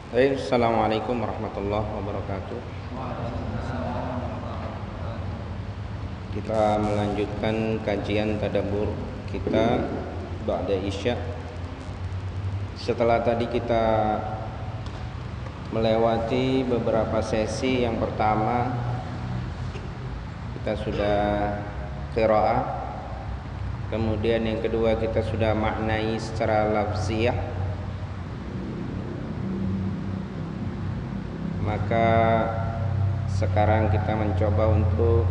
Assalamualaikum warahmatullahi wabarakatuh. Kita melanjutkan kajian tadabbur kita ba'da Isya. Setelah tadi kita melewati beberapa sesi. Yang pertama kita sudah qiraah. Kemudian yang kedua kita sudah maknai secara lafziyah. Maka sekarang kita mencoba untuk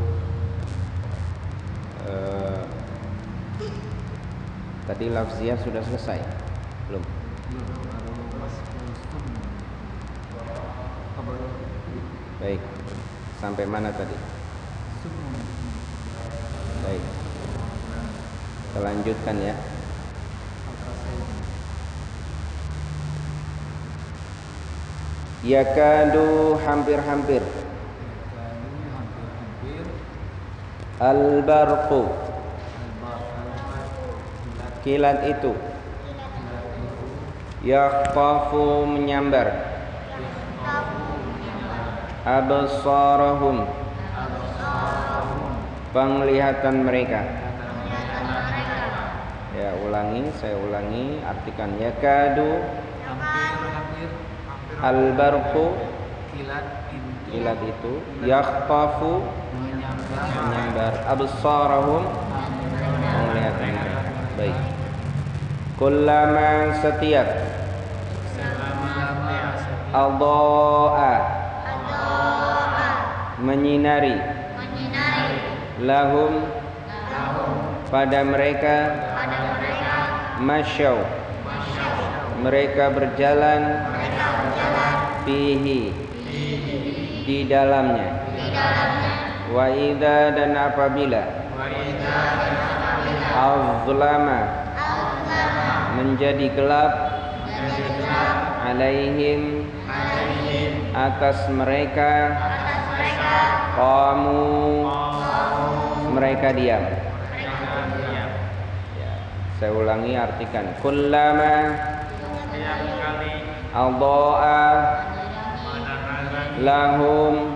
tadi lafziyah sudah selesai belum? Baik, sampai mana tadi? Baik, kita lanjutkan ya. Yakadu hampir-hampir. Al-barqu kilat itu. Yakhtafu menyambar. Absarahum penglihatan mereka. Ya, saya ulangi, artikan yakadu al-barqu kilat itu yakhtafu menyambar absarahum penglihatan mereka. Baik. Kullama setiap adha'a menyinari lahum pada mereka masyaw mereka berjalan fihi di dalamnya. Wa idza dan apabila azlama menjadi gelap alaihim atas mereka qamu mereka diam. Ya, saya ulangi, artikan kullama adha'a lahum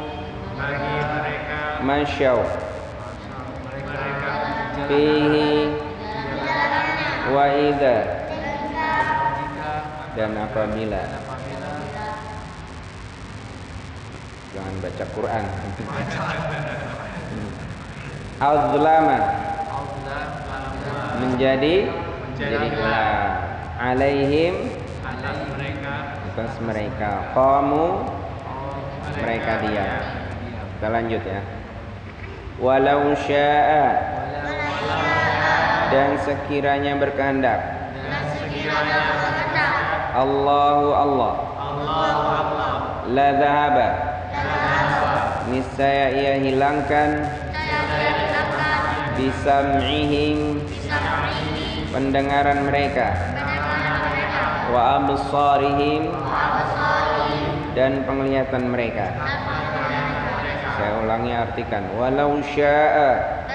masyaw fihi wa idza dan apabila. Jangan baca Quran. Azlama menjadi gelap alaihim atas mereka qamu mereka diam. Kita lanjut ya. Walau syaa dan sekiranya berkehendak Allahu Allah la dhahaba niscaya ia hilangkan bisam'ihim pendengaran mereka wa absarihim dan penglihatan mereka. Saya ulangi, artikan walau syaa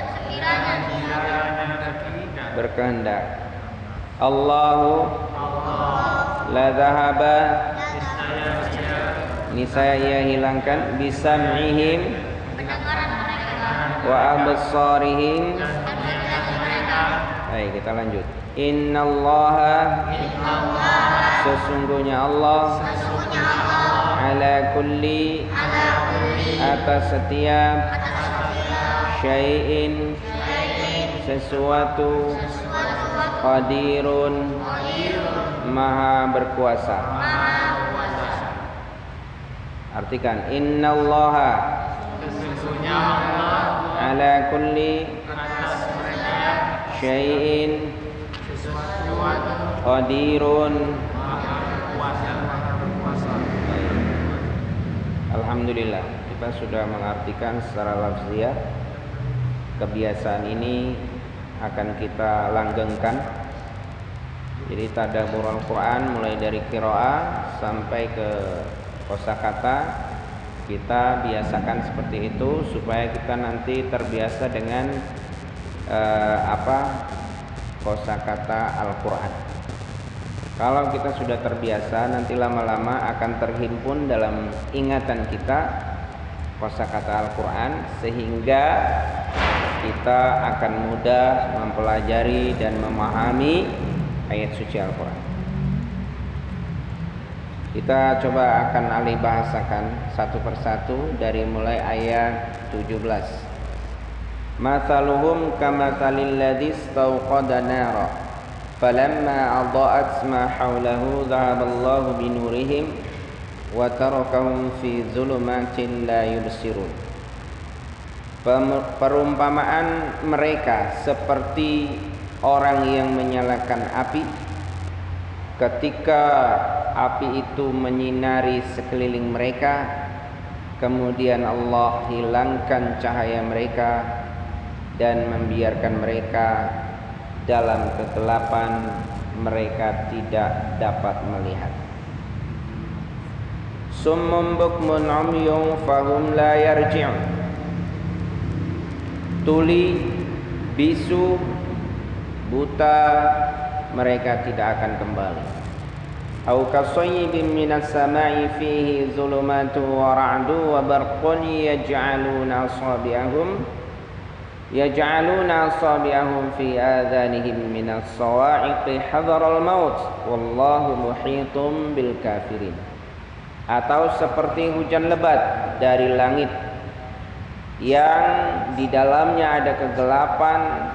berkehendak Allahu la dhahaba niscaya ia hilangkan bisam'ihim wa absarihim. Baik, kita lanjut. Innallaha sesungguhnya Allah ala kulli atas setiap syai'in sesuatu qadirun maha berkuasa. Artikan innallaha sesungguhnya Allah ala kulli syai'in qadirun Alhamdulillah, kita sudah mengartikan secara lafziyah. Kebiasaan ini akan kita langgengkan. Jadi tadabbur Al-Quran mulai dari qiraah sampai ke kosakata kita biasakan seperti itu supaya kita nanti terbiasa dengan kosakata Al-Quran. Kalau kita sudah terbiasa, nanti lama-lama akan terhimpun dalam ingatan kita kosakata Al-Quran, sehingga kita akan mudah mempelajari dan memahami ayat suci Al-Quran. Kita coba akan alih bahasakan satu persatu dari mulai ayat 17. Mathaluhum kamathalil ladzi istawqada nara falamma adaa'at ma hawlahu dhahaballahu binurihim wa tarakahum fi dhulumatin la yubsirun. Perumpamaan mereka seperti orang yang menyalakan api ketika api itu menyinari sekeliling mereka, kemudian Allah hilangkan cahaya mereka dan membiarkan mereka dalam kegelapan, mereka tidak dapat melihat. Summun bukmun umyun fahum la yarji'un. Tuli, bisu, buta, mereka tidak akan kembali. Au kasayyibin minas sama'i fihi zulumatu wa ra'du wa barqun yaj'aluna asabi'ahum fi adhanihim minas sawa'iqi hadaral maut wallahu muhitum bil kafirin. Atau seperti hujan lebat dari langit yang di dalamnya ada kegelapan,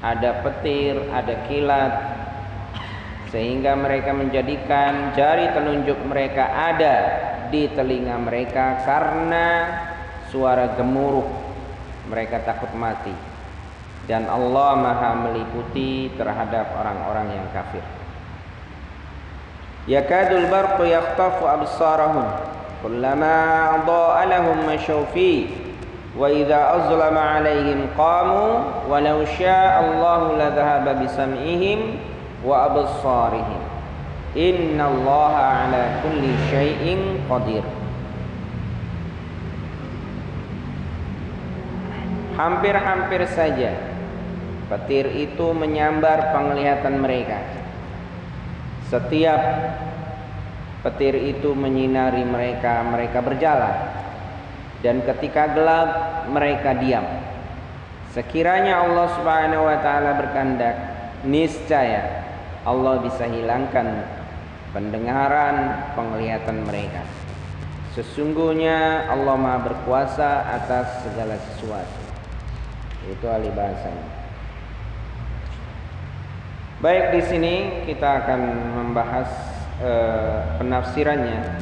ada petir, ada kilat, sehingga mereka menjadikan jari telunjuk mereka ada di telinga mereka karena suara gemuruh. Mereka takut mati, dan Allah Maha meliputi terhadap orang-orang yang kafir. Yakadul barqu yakhtafu absarahum kullama adaa'a lahum mashaw fi wa idza azlama 'alaihim qamu walau syaa'a Allahu ladhahaba bisam'ihim wa absarihim innallaha 'ala kulli syai'in qadir. Hampir-hampir saja petir itu menyambar penglihatan mereka. Setiap petir itu menyinari mereka, mereka berjalan. Dan ketika gelap, mereka diam. Sekiranya Allah Subhanahu wa taala berkehendak, niscaya Allah bisa hilangkan pendengaran, penglihatan mereka. Sesungguhnya Allah Maha berkuasa atas segala sesuatu. Itu alih bahasanya. Baik, di sini kita akan membahas penafsirannya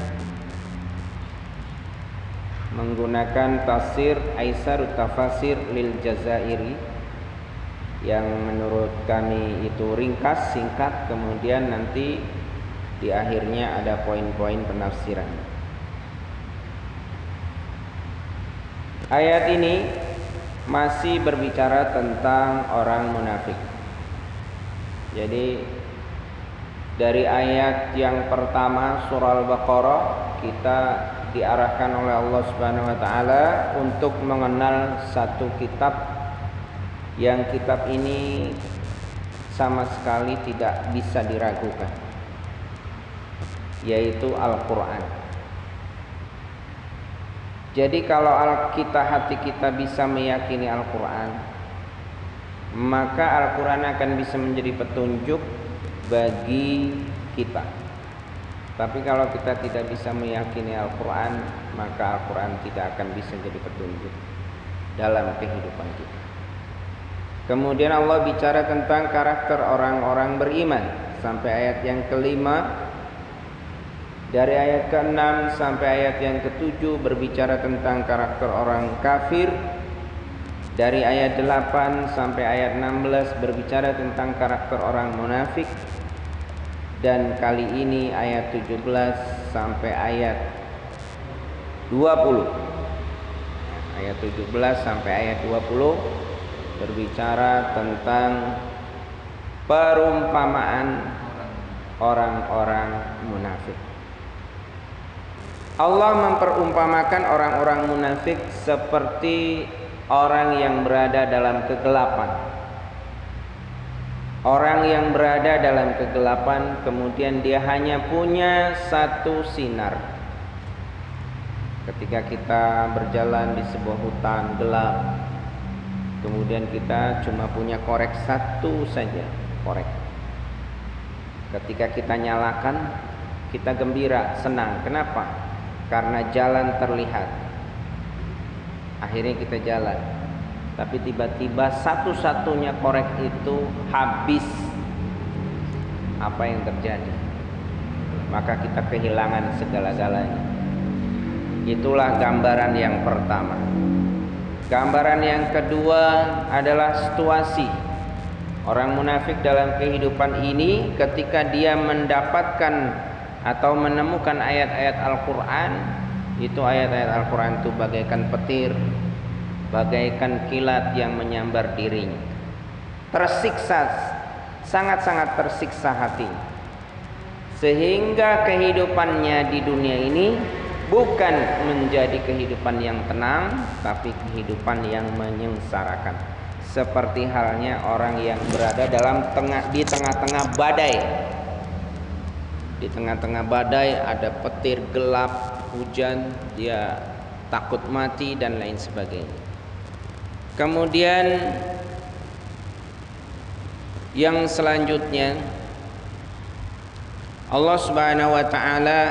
menggunakan tafsir Aisarut Tafasir lil Jazairi yang menurut kami itu ringkas, singkat, kemudian nanti di akhirnya ada poin-poin penafsiran. Ayat ini masih berbicara tentang orang munafik. Jadi dari ayat yang pertama surah Al-Baqarah kita diarahkan oleh Allah Subhanahu wa taala untuk mengenal satu kitab yang kitab ini sama sekali tidak bisa diragukan, yaitu Al-Qur'an. Jadi kalau hati kita bisa meyakini Al-Quran, maka Al-Quran akan bisa menjadi petunjuk bagi kita. Tapi kalau kita tidak bisa meyakini Al-Quran, maka Al-Quran tidak akan bisa jadi petunjuk dalam kehidupan kita. Kemudian Allah bicara tentang karakter orang-orang beriman sampai ayat yang kelima. Dari ayat ke-6 sampai ayat yang ke-7 berbicara tentang karakter orang kafir. Dari ayat 8 sampai ayat 16 berbicara tentang karakter orang munafik. Dan kali ini ayat 17 sampai ayat 20. Ayat 17 sampai ayat 20 berbicara tentang perumpamaan orang-orang munafik. Allah memperumpamakan orang-orang munafik seperti orang yang berada dalam kegelapan. Orang yang berada dalam kegelapan, kemudian dia hanya punya satu sinar. Ketika kita berjalan di sebuah hutan gelap, kemudian kita cuma punya korek satu saja, korek. Ketika kita nyalakan, kita gembira, senang. Kenapa? Karena jalan terlihat. Akhirnya kita jalan. Tapi tiba-tiba satu-satunya korek itu habis. Apa yang terjadi? Maka kita kehilangan segala-galanya. Itulah gambaran yang pertama. Gambaran yang kedua adalah situasi. Orang munafik dalam kehidupan ini ketika dia mendapatkan atau menemukan ayat-ayat Al-Quran, itu ayat-ayat Al-Quran itu bagaikan petir, bagaikan kilat yang menyambar dirinya. Tersiksa, sangat-sangat tersiksa hatinya. Sehingga kehidupannya di dunia ini bukan menjadi kehidupan yang tenang, tapi kehidupan yang menyengsarakan. Seperti halnya orang yang berada di tengah-tengah badai. Di tengah-tengah badai ada petir, gelap, hujan, dia takut mati dan lain sebagainya. Kemudian yang selanjutnya, Allah Subhanahu wa taala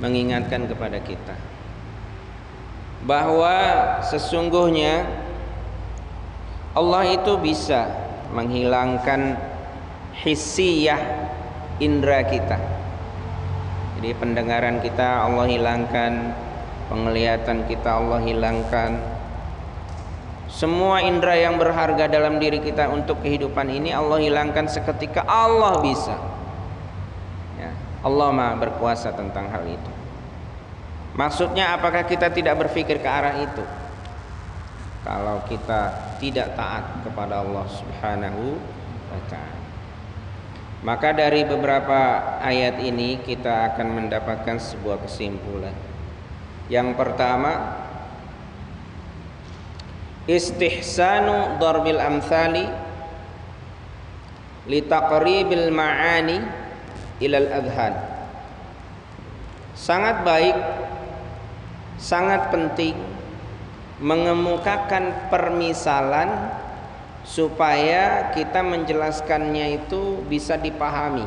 mengingatkan kepada kita bahwa sesungguhnya Allah itu bisa menghilangkan hissiyah indera kita. Jadi pendengaran kita Allah hilangkan, penglihatan kita Allah hilangkan. Semua indera yang berharga dalam diri kita untuk kehidupan ini Allah hilangkan seketika. Allah bisa. Ya, Allah Maha berkuasa tentang hal itu. Maksudnya apakah kita tidak berpikir ke arah itu? Kalau kita tidak taat kepada Allah Subhanahu wa ta'ala. Maka dari beberapa ayat ini kita akan mendapatkan sebuah kesimpulan. Yang pertama, istihsanu darbil amthali litaqribil ma'ani ilal adhan. Sangat baik, sangat penting mengemukakan permisalan supaya kita menjelaskannya itu bisa dipahami.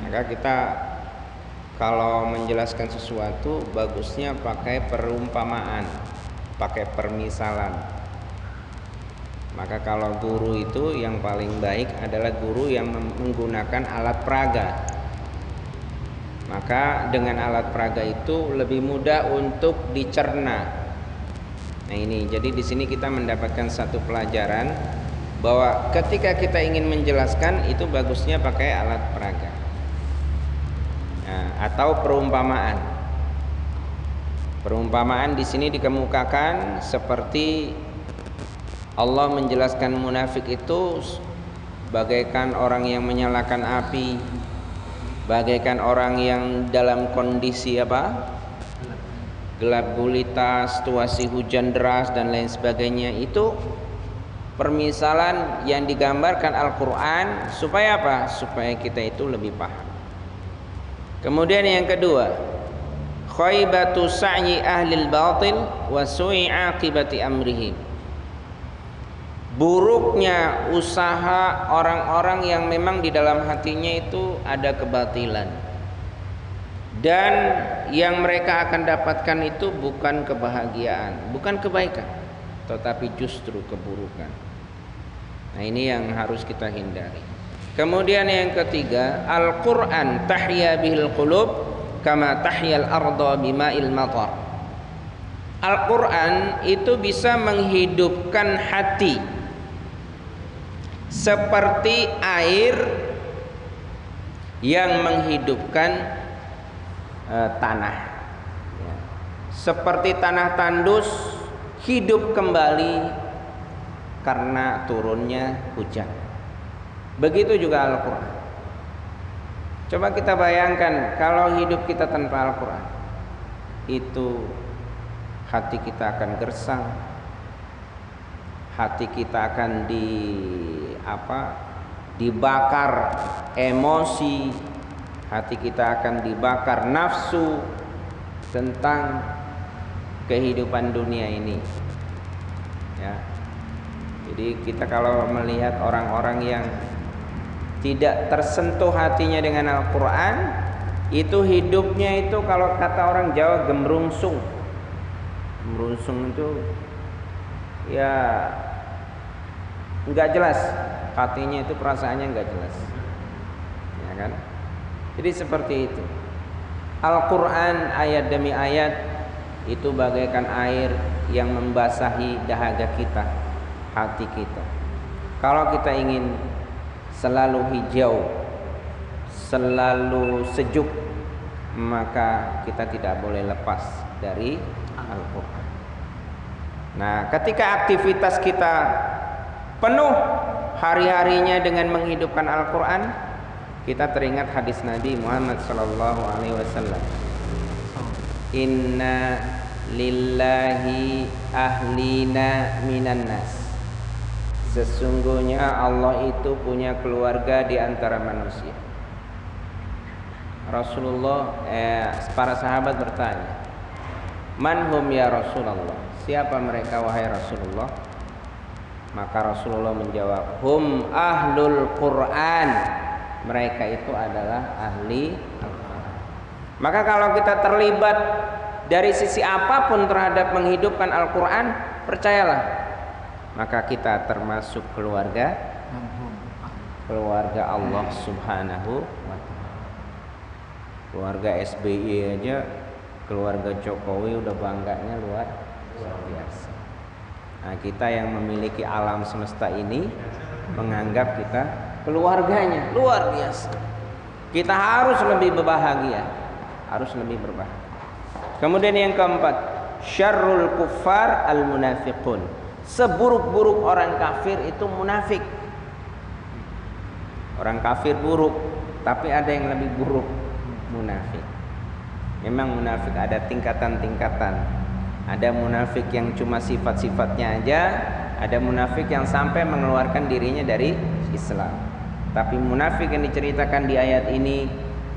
Maka kita kalau menjelaskan sesuatu bagusnya pakai perumpamaan, pakai permisalan. Maka kalau guru itu yang paling baik adalah guru yang menggunakan alat peraga. Maka dengan alat peraga itu lebih mudah untuk dicerna. Nah ini, jadi di sini kita mendapatkan satu pelajaran bahwa ketika kita ingin menjelaskan itu bagusnya pakai alat peraga, atau perumpamaan. Perumpamaan di sini dikemukakan seperti Allah menjelaskan munafik itu bagaikan orang yang menyalakan api, bagaikan orang yang dalam kondisi apa? Gelap gulita, situasi hujan deras dan lain sebagainya. Itu permisalan yang digambarkan Al-Quran supaya apa? Supaya kita itu lebih paham. Kemudian yang kedua, khaybatu sa'yi ahlil batil wa su'i aqibati amrihim. Buruknya usaha orang-orang yang memang di dalam hatinya itu ada kebatilan, dan yang mereka akan dapatkan itu bukan kebahagiaan, bukan kebaikan, tetapi justru keburukan. Nah ini yang harus kita hindari. Kemudian yang ketiga, Al-Quran tahya bihil qulub kama tahyal arda bima'il matar. Al-Quran itu bisa menghidupkan hati seperti air yang menghidupkan tanah, ya. Seperti tanah tandus hidup kembali karena turunnya hujan. Begitu juga Al-Quran. Coba kita bayangkan kalau hidup kita tanpa Al-Quran, itu hati kita akan gersang, hati kita akan dibakar emosi, hati kita akan dibakar nafsu tentang kehidupan dunia ini. Ya. Jadi kita kalau melihat orang-orang yang tidak tersentuh hatinya dengan Al-Quran, itu hidupnya itu kalau kata orang Jawa gemrungsung. Gemrungsung itu ya nggak jelas, hatinya itu perasaannya nggak jelas, ya kan? Jadi seperti itu. Al-Quran ayat demi ayat itu bagaikan air yang membasahi dahaga kita, hati kita. Kalau kita ingin selalu hijau, selalu sejuk, maka kita tidak boleh lepas dari Al-Quran. Nah, ketika aktivitas kita penuh hari-harinya dengan menghidupkan Al-Quran, kita teringat hadis Nabi Muhammad SAW. Inna lillahi ahlina minan nas. Sesungguhnya Allah itu punya keluarga di antara manusia. Para sahabat bertanya, Man hum ya Rasulullah? Siapa mereka wahai Rasulullah? Maka Rasulullah menjawab, Hum ahlul Quran. Mereka itu adalah ahli Al-Quran. Maka kalau kita terlibat dari sisi apapun terhadap menghidupkan Al-Quran, percayalah, maka kita termasuk keluarga Allah Subhanahu wa ta'ala. Keluarga SBY aja, keluarga Jokowi udah bangganya luar biasa. Nah, kita yang memiliki alam semesta ini menganggap kita keluarganya, luar biasa. Kita harus lebih berbahagia, harus lebih berbahagia. Kemudian yang keempat, syarrul kuffar al munafiqun. Seburuk-buruk orang kafir itu munafik. Orang kafir buruk, tapi ada yang lebih buruk, munafik. Memang munafik ada tingkatan-tingkatan. Ada munafik yang cuma sifat-sifatnya aja, ada munafik yang sampai mengeluarkan dirinya dari Islam. Tapi munafik yang diceritakan di ayat ini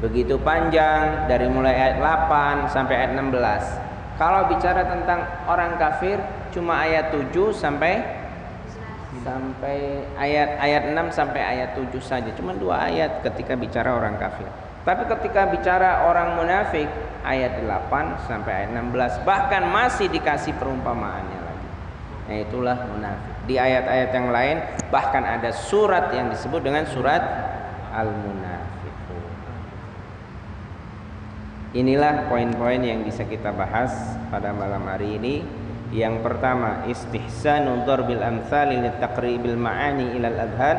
begitu panjang, dari mulai ayat 8 sampai ayat 16. Kalau bicara tentang orang kafir cuma ayat 7 sampai ayat 6 sampai ayat 7 saja. Cuma 2 ayat ketika bicara orang kafir. Tapi ketika bicara orang munafik ayat 8 sampai ayat 16, bahkan masih dikasih perumpamaannya lagi. Nah, itulah munafik. Di ayat-ayat yang lain bahkan ada surat yang disebut dengan surat Al-Munafiqun. Inilah poin-poin yang bisa kita bahas pada malam hari ini. Yang pertama, istihsanu darbil amthali litaqribil ma'ani ilal adhan.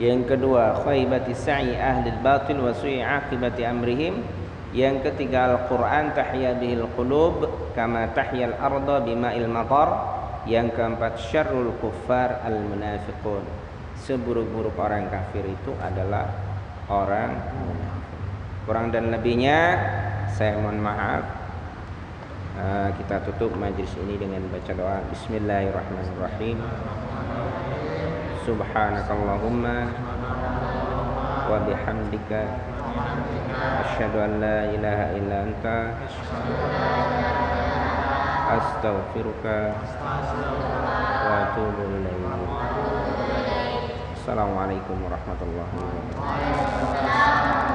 Yang kedua, khaybati sa'i ahli batil wa su'i aqibati amrihim. Yang ketiga, Al-Quran tahya bihil qulub kama tahyal arda bima'il matar. Yang keempat, syarrul kuffar al-munafiqun. Seburuk-buruk orang kafir itu adalah orang munafik. Kurang dan lebihnya saya mohon maaf. Kita tutup majlis ini dengan baca doa. Bismillahirrahmanirrahim. Subhanakallahumma wa bihamdika asyhadu an la ilaha illa anta astaghfiruka wa atubu ilaik. Assalamualaikum warahmatullahi wabarakatuh.